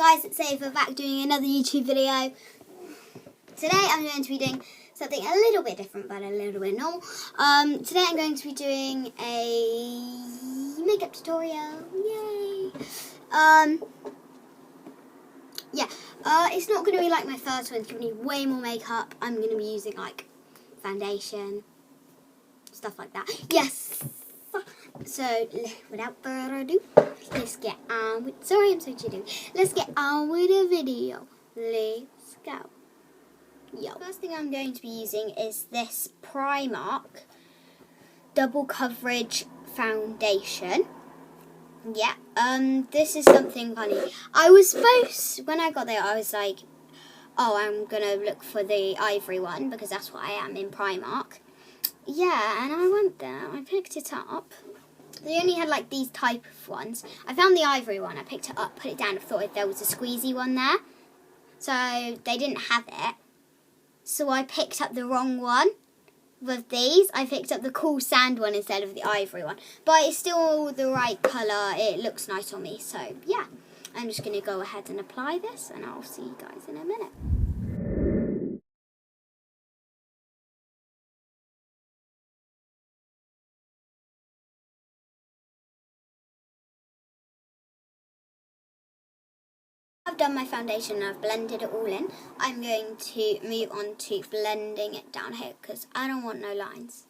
Guys, it's Ava back doing another YouTube video. Today I'm going to be doing something a little bit different but a little bit normal. Today I'm going to be doing a makeup tutorial. Yay! It's not going to be like my first one. It's going to be way more makeup. I'm going to be using like foundation, stuff like that. Yes! So, without further ado, let's get on with... Sorry, I'm so cheating. Let's get on with the video. Let's go. First thing I'm going to be using is this Primark Double Coverage Foundation. This is something funny. I was supposed... When I got there, I was like, oh, I'm going to look for the ivory one because that's what I am in Primark. Yeah, and I went there. I picked it up. They only had like these type of ones. I found the ivory one. I picked it up, put it down. I thought there was a squeezy one there. So they didn't have it. So I picked up the wrong one with these. I picked up the cool sand one instead of the ivory one. But it's still the right colour. It looks nice on me. So yeah, I'm just going to go ahead and apply this and I'll see you guys in a minute. I've done my foundation and I've blended it all in. I'm going to move on to blending it down here because I don't want no lines.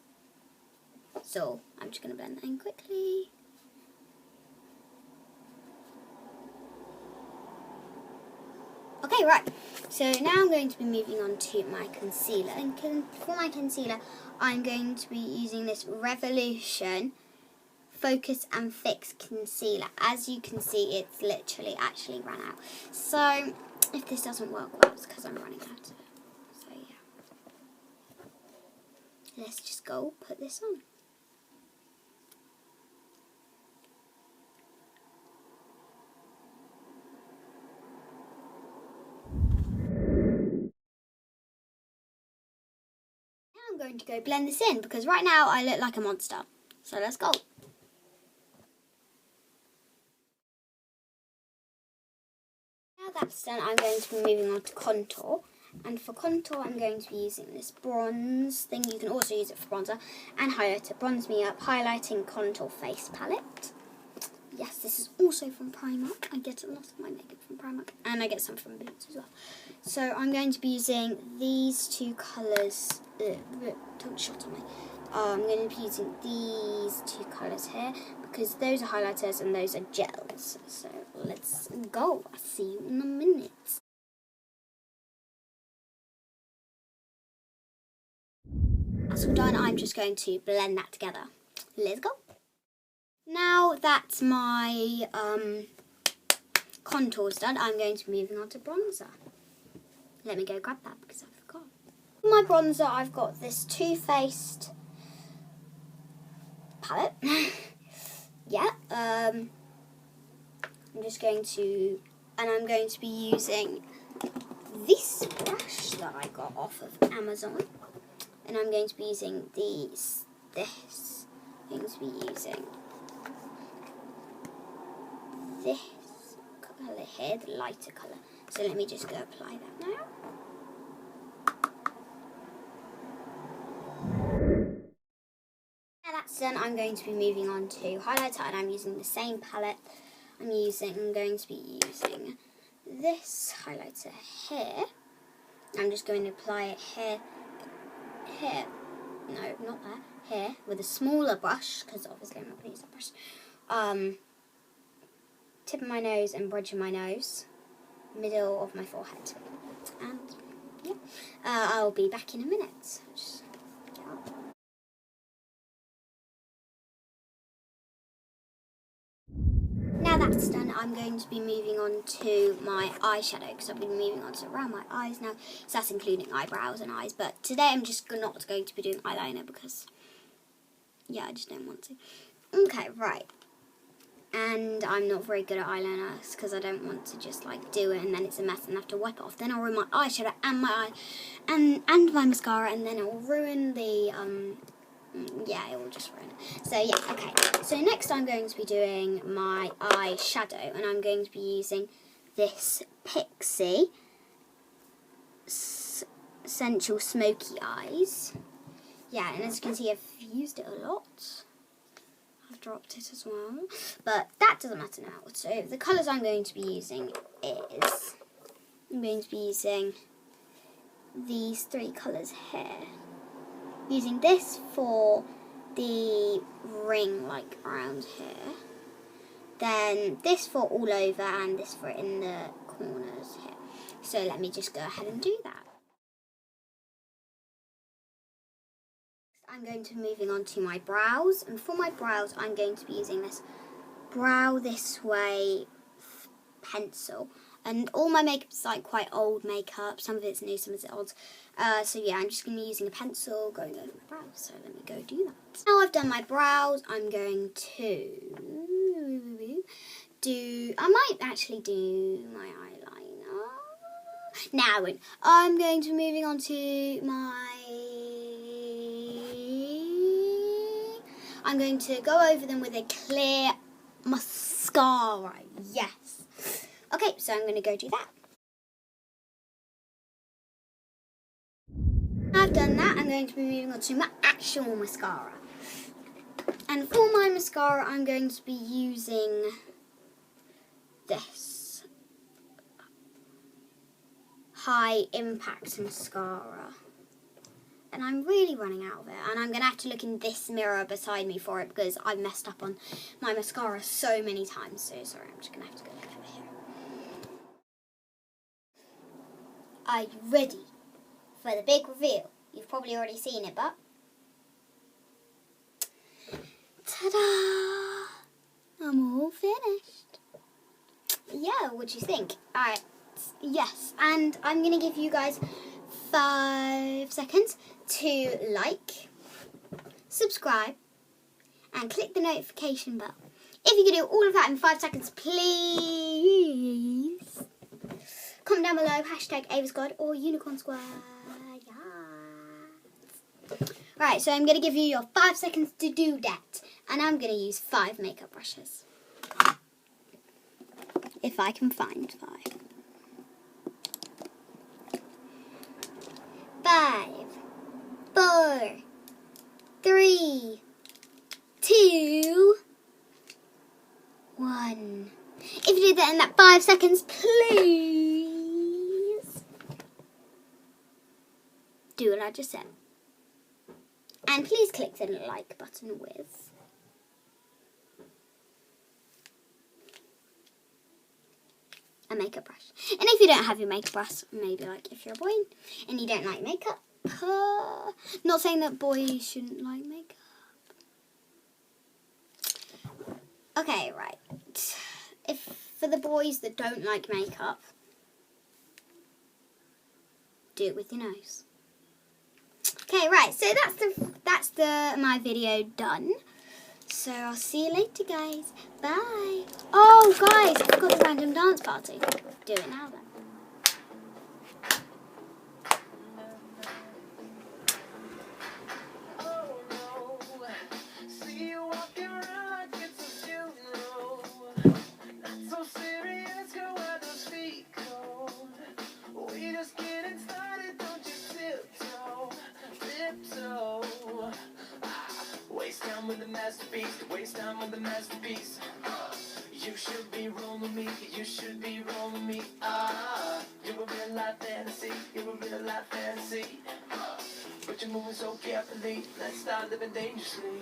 So I'm just going to blend that in quickly. Okay, right. So now I'm going to be moving on to my concealer. And for my concealer, I'm going to be using this Revolution Focus and Fix concealer. As you can see, it's literally actually run out. So if this doesn't work well, it's because I'm running out of it. So yeah, let's just go put this on. Now I'm going to go blend this in because right now I look like a monster. So let's go. Now that's done, I'm going to be moving on to contour. And for contour, I'm going to be using this bronze thing. You can also use it for bronzer and highlighter. Bronze Me Up Highlighting Contour Face Palette. Yes, this is also from Primark. I get a lot of my makeup from Primark. And I get some from Boots as well. So I'm going to be using these two colours. Don't shut on me. I'm going to be using these two colours here because those are highlighters and those are gels. So let's go. I'll see you in a minute. That's all done. I'm just going to blend that together. Let's go. Now that my contour's done, I'm going to be moving on to bronzer. Let me go grab that because I forgot. For my bronzer, I've got this Too Faced palette. I'm just going to, and I'm going to be using this brush that I got off of Amazon, and I'm going to be using this. I'm going to be using this colour here, the lighter colour. So let me just go apply that now. That's done, I'm going to be moving on to highlighter and I'm using the same palette. I'm going to be using this highlighter here. I'm just going to apply it here, no, not there, here, with a smaller brush, because obviously I'm not going to use a brush. Tip of my nose and bridge of my nose, middle of my forehead. And yeah, I'll be back in a minute. So just get out. Now that's done, I'm going to be moving on to my eyeshadow because I've been moving on to around my eyes now. So that's including eyebrows and eyes. But today I'm just not going to be doing eyeliner because, yeah, I just don't want to. Okay, right. And I'm not very good at eyeliner because I don't want to just like do it and then it's a mess and I have to wipe it off. Then I'll ruin my eyeshadow and my eye and my mascara and then it will ruin the yeah, it will just ruin it. So yeah, okay. So next I'm going to be doing my eyeshadow and I'm going to be using this Pixie Essential Smoky Eyes. Yeah, and as you can see, I've used it a lot. I've dropped it as well, but that doesn't matter now. So the colours I'm going to be using is, I'm going to be using these 3 colours here. Using this for the ring, like around here. Then this for all over, and this for in the corners here. So let me just go ahead and do that. I'm going to be moving on to my brows, and for my brows I'm going to be using this Brow This Way pencil. And all my makeup is like quite old makeup, some of it's new, some of it's old. So yeah, I'm just going to be using a pencil going over my brows, so let me go do that. Now I've done my brows, I'm going to I might actually do my eyeliner. Now I'm going to be moving on to I'm going to go over them with a clear mascara. Yes. Okay, so I'm going to go do that. I've done that. I'm going to be moving on to my actual mascara. And for my mascara, I'm going to be using this High Impact Mascara. And I'm really running out of it. And I'm going to have to look in this mirror beside me for it because I've messed up on my mascara so many times. So sorry, I'm just going to have to go look over here. Are you ready for the big reveal? You've probably already seen it, but ta-da! I'm all finished. Yeah, what do you think? Alright, yes, and I'm going to give you guys 5 seconds to like, subscribe, and click the notification bell. If you can do all of that in 5 seconds, please comment down below, #AvaSquad or Unicorn Squad. Yes. Right, so I'm going to give you your 5 seconds to do that. And I'm going to use 5 makeup brushes. If I can find 5. 5, 4, 3, 2, 1. If you did that in that 5 seconds, please do what I just said. And please click the like button with a makeup brush. And if you don't have your makeup brush, maybe like if you're a boy and you don't like makeup, not saying that boys shouldn't like makeup. Okay, right. If for the boys that don't like makeup, do it with your nose. Okay, right. So that's my video done. So I'll see you later, guys. Bye. Oh, guys, I forgot the random dance party. Do it now then. With the masterpiece, waste time with the masterpiece. You should be rolling me, you should be rolling me. You're a real life fantasy, you're a real life fantasy. But you're moving so carefully, let's start living dangerously.